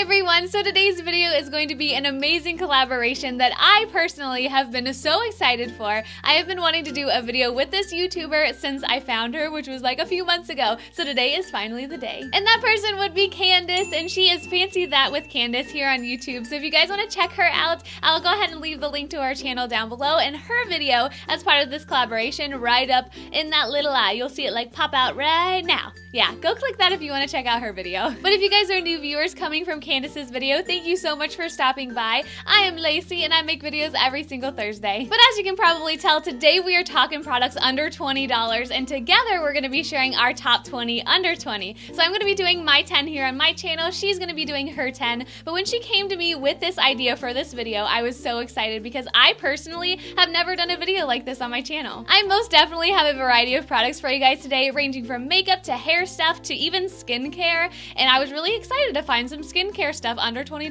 everyone, so today's video is going to be an amazing collaboration that I personally have been so excited for. I have been wanting to do a video with this YouTuber since I found her, which was like a few months ago, so today is finally the day. And that person would be Candace, and she is Fancy That with Candace here on YouTube, so if you guys want to check her out, I'll go ahead and leave the link to our channel down below, and her video as part of this collaboration right up in that little eye. You'll see it like pop out right now. Yeah, go click that if you want to check out her video. But if you guys are new viewers coming from Candace's video, thank you so much for stopping by. I am Lacey and I make videos every single Thursday. But as you can probably tell, today we are talking products under $20, and together we're going to be sharing our top 20 under 20. So I'm going to be doing my 10 here on my channel, she's going to be doing her 10. But when she came to me with this idea for this video, I was so excited because I personally have never done a video like this on my channel. I most definitely have a variety of products for you guys today, ranging from makeup to hair stuff to even skincare, and I was really excited to find some skincare stuff under $20.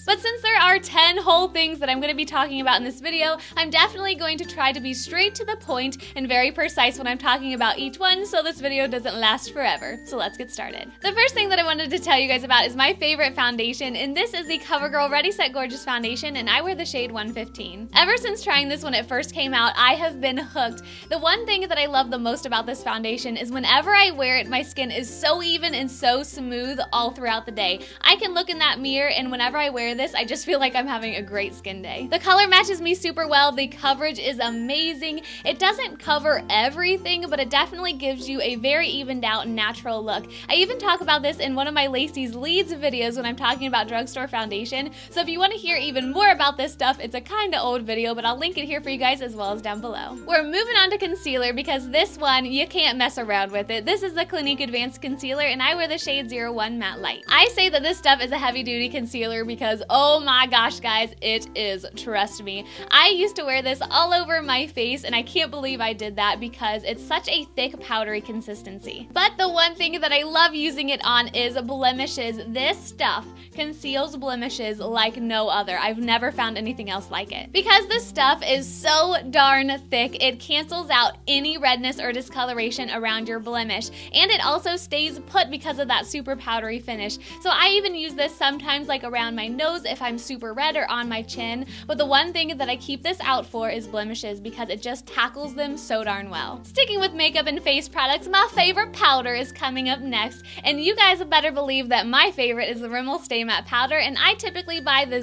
But since there are 10 whole things that I'm going to be talking about in this video, I'm definitely going to try to be straight to the point and very precise when I'm talking about each one so this video doesn't last forever. So let's get started. The first thing that I wanted to tell you guys about is my favorite foundation, and this is the Covergirl Ready Set Gorgeous foundation, and I wear the shade 115. Ever since trying this when it first came out, I have been hooked. The one thing that I love the most about this foundation is whenever I wear it, my skin is so even and so smooth all throughout the day. I can look in that mirror, and whenever I wear this, I just feel like I'm having a great skin day. The color matches me super well, the coverage is amazing. It doesn't cover everything, but it definitely gives you a very evened out natural look. I even talk about this in one of my Lacey's Leads videos when I'm talking about drugstore foundation, so if you want to hear even more about this stuff, it's a kinda old video, but I'll link it here for you guys as well as down below. We're moving on to concealer because this one, you can't mess around with it. This is the Clinique Advanced Concealer, and I wear the shade 01 Matte Light. I say that this stuff is a heavy duty concealer because oh my gosh guys, it is, trust me. I used to wear this all over my face, and I can't believe I did that because it's such a thick powdery consistency. But the one thing that I love using it on is blemishes. This stuff conceals blemishes like no other. I've never found anything else like it. Because this stuff is so darn thick, it cancels out any redness or discoloration around your blemish, and it also stays put because of that super powdery finish. So I even use this sometimes like around my nose if I'm super red or on my chin, but the one thing that I keep this out for is blemishes because it just tackles them so darn well. Sticking with makeup and face products, my favorite powder is coming up next, and you guys better believe that my favorite is the Rimmel Stay Matte Powder, and I typically buy the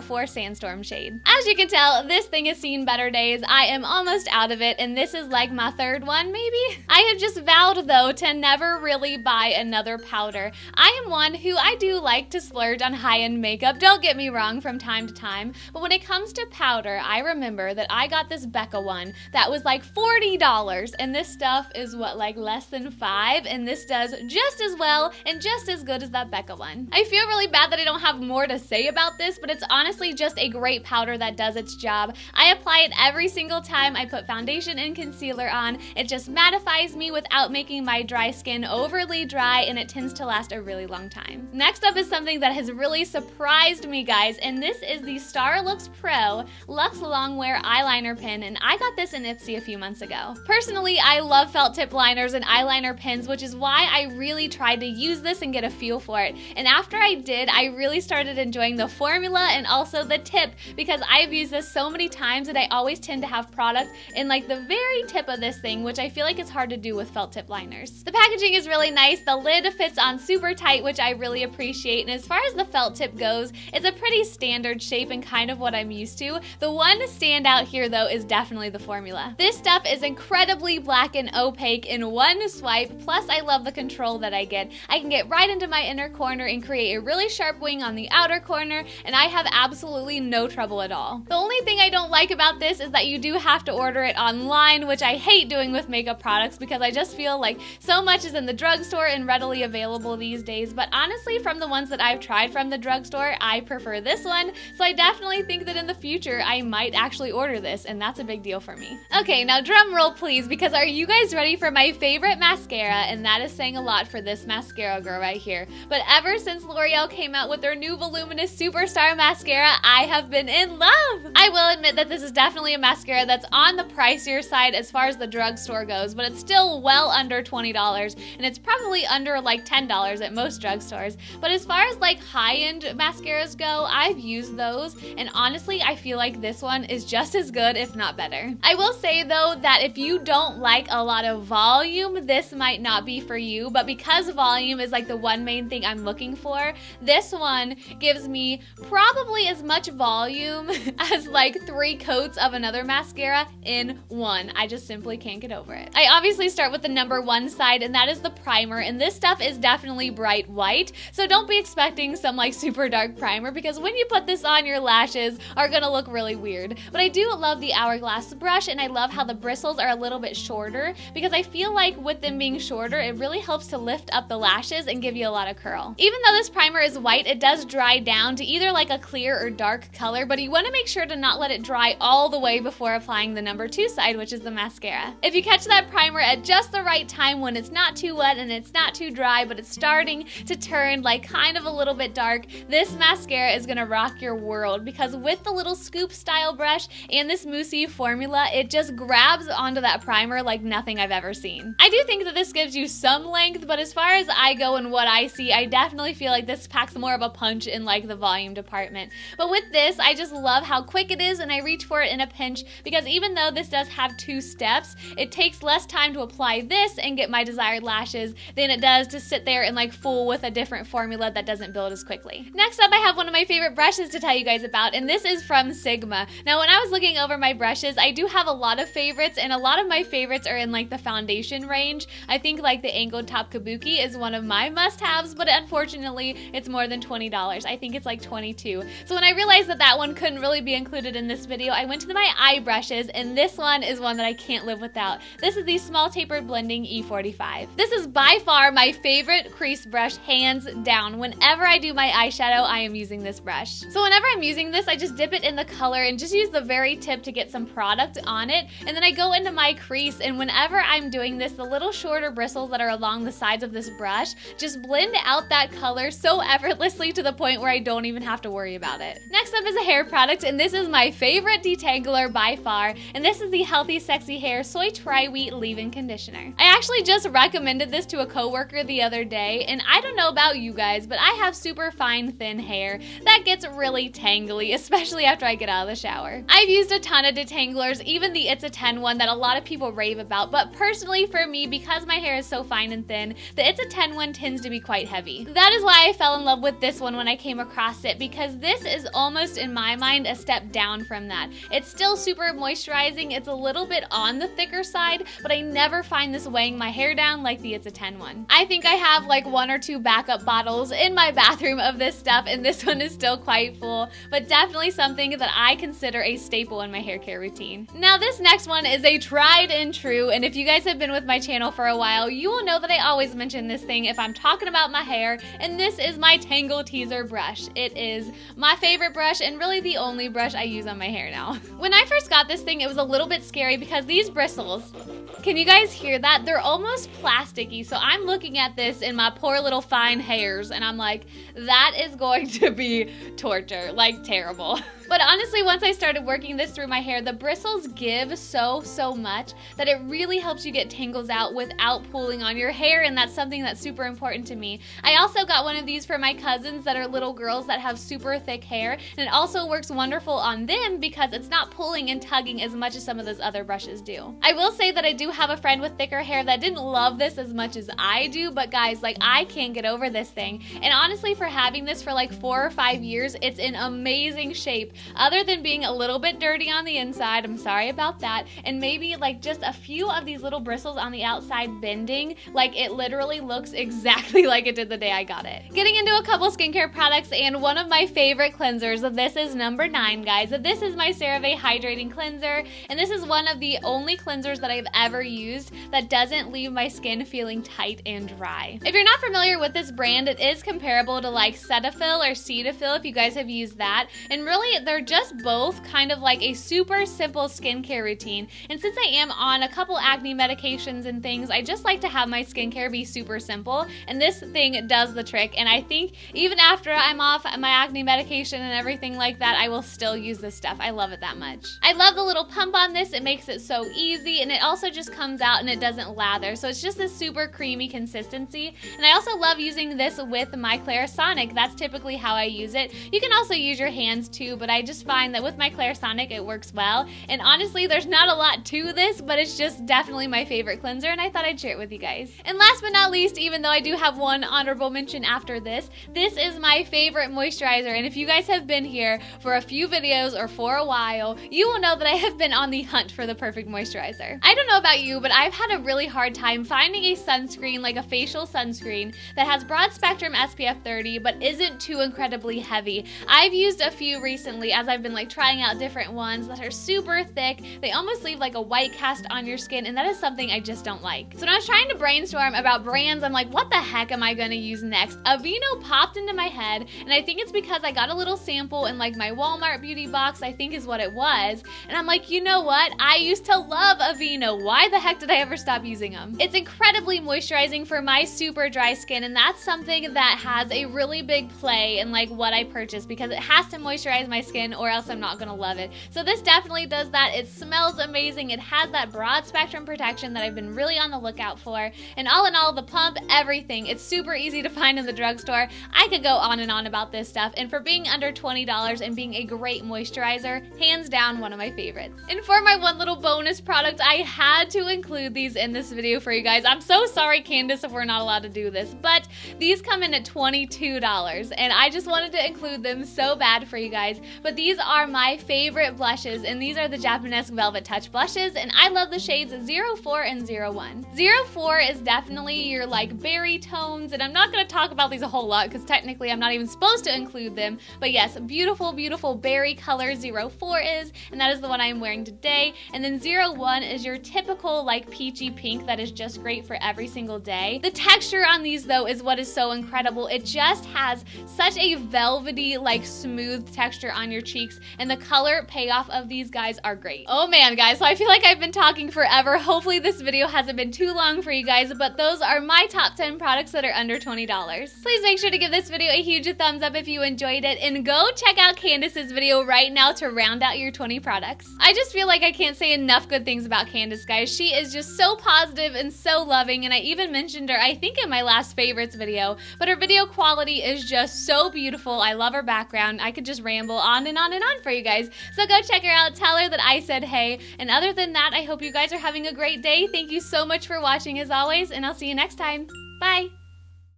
004 Sandstorm shade. As you can tell, this thing has seen better days. I am almost out of it, and this is like my third one maybe? I have just vowed though to never really buy another powder. I am one who I do like to splurge on high-end makeup, don't get me wrong, from time to time, but when it comes to powder, I remember that I got this Becca one that was like $40, and this stuff is what, like less than $5, and this does just as well and just as good as that Becca one. I feel really bad that I don't have more to say about this, but it's honestly just a great powder that does its job. I apply it every single time I put foundation and concealer on. It just mattifies me without making my dry skin overly dry, and it tends to last a really long time. Next up is something that has really surprised me guys, and this is the Starlooks Pro Luxe Longwear Eyeliner Pen, and I got this in Ipsy a few months ago. Personally, I love felt tip liners and eyeliner pens, which is why I really tried to use this and get a feel for it. And after I did, I really started enjoying the formula and also the tip because I've used this so many times and I always tend to have product in like the very tip of this thing, which I feel like it's hard to do with felt tip liners. The packaging is really nice. The lid fits on super tight, which I really appreciate. And as far as the felt tip goes, it's a pretty standard shape and kind of what I'm used to. The one standout here though is definitely the formula. This stuff is incredibly black and opaque in one swipe, plus I love the control that I get. I can get right into my inner corner and create a really sharp wing on the outer corner, and I have absolutely no trouble at all. The only thing I don't like about this is that you do have to order it online, which I hate doing with makeup products because I just feel like so much is in the drugstore and readily available these days, but honestly from the ones that I've tried from the drugstore, I prefer this one, so I definitely think that in the future I might actually order this, and that's a big deal for me. Okay, now drum roll please, because are you guys ready for my favorite mascara? And that is saying a lot for this mascara girl right here. But ever since L'Oreal came out with their new Voluminous Superstar Mascara, I have been in love! I will admit that this is definitely a mascara that's on the pricier side as far as the drugstore goes, but it's still well under $20, and it's probably under like $10 at most drugstores. But as far as like high-end mascaras go, I've used those, and honestly, I feel like this one is just as good, if not better. I will say though that if you don't like a lot of volume, this might not be for you, but because volume is like the one main thing I'm looking for, this one gives me probably as much volume as like 3 coats of another mascara in one. I just simply can't get over it. I obviously start with the number 1 side, and that is the primer, and this stuff is definitely bright white, so don't be expecting some like super dark primer, because when you put this on, your lashes are gonna look really weird. But I do love the Hourglass brush, and I love how the bristles are a little bit shorter, because I feel like with them being shorter, it really helps to lift up the lashes and give you a lot of curl. Even though this primer is white, it does dry down to either like a clear or dark color, but you want to make sure to not let it dry all the way before applying the number 2 side, which is the mascara. If you catch that primer at just the right time, when it's not too wet and it's not too dry, but it's starting to turn like kind of a little bit dark, this mascara is gonna rock your world, because with the little scoop style brush and this moussey formula, it just grabs onto that primer like nothing I've ever seen. I do think that this gives you some length, but as far as I go and what I see, I definitely feel like this packs more of a punch in like the volume department. But with this, I just love how quick it is, and I reach for it in a pinch, because even though this does have 2 steps, it takes less time to apply this and get my desired lashes than it does to sit there and like fool with a different formula that doesn't build as quickly. Next up, I have one of my favorite brushes to tell you guys about, and this is from Sigma. Now, when I was looking over my brushes, I do have a lot of favorites, and a lot of my favorites are in like the foundation range. I think like the angled top kabuki is one of my must-haves, but unfortunately, it's more than $20. I think it's like $22. So when I realized that that one couldn't really be included in this video, I went to my eye brushes, and this one is one that I can't live without. This is the Small Tapered Blending E45. This is by far my favorite crease brush, hands down. Whenever I do my eyeshadow, I am using this brush. So whenever I'm using this, I just dip it in the color and just use the very tip to get some product on it, and then I go into my crease, and whenever I'm doing this, the little shorter bristles that are along the sides of this brush just blend out that color so effortlessly to the point where I don't even have to worry about it. Next up is a hair product, and this is my favorite detangler by far, and this is the Healthy Sexy Hair Soy Tri-Wheat Leave-In Conditioner. I actually just recommended this to a coworker the other day, and I don't know about you guys, but I have super fine, thin hair that gets really tangly, especially after I get out of the shower. I've used a ton of detanglers, even the It's a 10 one that a lot of people rave about, but personally for me, because my hair is so fine and thin, the It's a 10 one tends to be quite heavy. That is why I fell in love with this one when I came across it, because this is almost, in my mind, a step down from that. It's still super moisturizing, it's a little bit on the thicker side, but I never find this weighing my hair down like the It's a 10 one. I think I have like 1 or 2 backup bottles in my bathroom of this stuff, and this one is still quite full, but definitely something that I consider a staple in my hair care routine. Now this next one is a tried and true, and if you guys have been with my channel for a while, you will know that I always mention this thing if I'm talking about my hair, and this is my Tangle Teaser brush. It is my favorite brush and really the only brush I use on my hair now. When I first got this thing, it was a little bit scary because these bristles, can you guys hear that? They're almost plasticky, so I'm looking at this in my poor little fine hairs, and I'm like, that is going to be torture, like terrible. But honestly, once I started working this through my hair, the bristles give so much that it really helps you get tangles out without pulling on your hair, and that's something that's super important to me. I also got one of these for my cousins that are little girls that have super thick hair, and it also works wonderful on them because it's not pulling and tugging as much as some of those other brushes do. I will say that I do have a friend with thicker hair that didn't love this as much as I do, but guys, like, I can't get over this thing. And honestly, for having this for like 4 or 5 years, it's in amazing shape. Other than being a little bit dirty on the inside, I'm sorry about that, and maybe like just a few of these little bristles on the outside bending, like it literally looks exactly like it did the day I got it. Getting into a couple skincare products, and one of my favorite cleansers, this is number 9, guys. This is my CeraVe Hydrating Cleanser, and this is one of the only cleansers that I've ever used that doesn't leave my skin feeling tight and dry. If you're not familiar with this brand, it is comparable to like Cetaphil or Cetaphil if you guys have used that, and really they're just both kind of like a super simple skincare routine. And since I am on a couple acne medications and things, I just like to have my skincare be super simple. And this thing does the trick. And I think even after I'm off my acne medication and everything like that, I will still use this stuff. I love it that much. I love the little pump on this. It makes it so easy, and it also just comes out and it doesn't lather. So it's just this super creamy consistency. And I also love using this with my Clarisonic. That's typically how I use it. You can also use your hands too, but I just find that with my Clarisonic it works well. And honestly, there's not a lot to this, but it's just definitely my favorite cleanser, and I thought I'd share it with you guys. And last but not least, even though I do have one honorable mention after this is my favorite moisturizer. And if you guys have been here for a few videos or for a while, you will know that I have been on the hunt for the perfect moisturizer. I don't know about you, but I've had a really hard time finding a sunscreen, like a facial sunscreen, that has broad spectrum SPF 30 but isn't too incredibly heavy. I've used a few recently as I've been like trying out different ones that are super thick. They almost leave like a white cast on your skin, and that is something I just don't like. So when I was trying to brainstorm about brands, I'm like, what the heck am I gonna use next? Aveeno popped into my head, and I think it's because I got a little sample in like my Walmart beauty box, I think is what it was. And I'm like, you know what? I used to love Aveeno. Why the heck did I ever stop using them? It's incredibly moisturizing for my super dry skin, and that's something that has a really big play in like what I purchase, because it has to moisturize my skin or else I'm not gonna love it. So this definitely does that. It smells amazing. It has that broad spectrum protection that I've been really on the lookout for. And all in all, the pump, everything. It's super easy to find in the drugstore. I could go on and on about this stuff, and for being under $20 and being a great moisturizer, hands down one of my favorites. And for my one little bonus product, I had to include these in this video for you guys. I'm so sorry, Candace, if we're not allowed to do this, but these come in at $22, and I just wanted to include them so bad for you guys. But these are my favorite blushes, and these are the Japonesque Velvet Touch blushes, and I love the shades 04 and 01. 04 is definitely your like berry tones, and I'm not going to talk about these a whole lot because technically I'm not even supposed to include them, but yes, beautiful, beautiful berry color 04 is, and that is the one I'm wearing today. And then 01 is your typical like peachy pink that is just great for every single day. The texture on these though is what is so incredible. It just has such a velvety, like smooth texture on your cheeks, and the color payoff of these guys are great. Oh man, guys, so I feel like I've been talking forever. Hopefully this video hasn't been too long for you guys, but those are my top 10 products that are under $20. Please make sure to give this video a huge thumbs up if you enjoyed it, and go check out Candace's video right now to round out your 20 products. I just feel like I can't say enough good things about Candace, guys. She is just so positive and so loving, and I even mentioned her, I think, in my last favorites video, but her video quality is just so beautiful. I love her background. I could just ramble on and on and on for you guys. So go check her out, tell her that I said hey, and other than that, I hope you guys are having a great day. Thank you so much for watching as always, and I'll see you next time. Bye!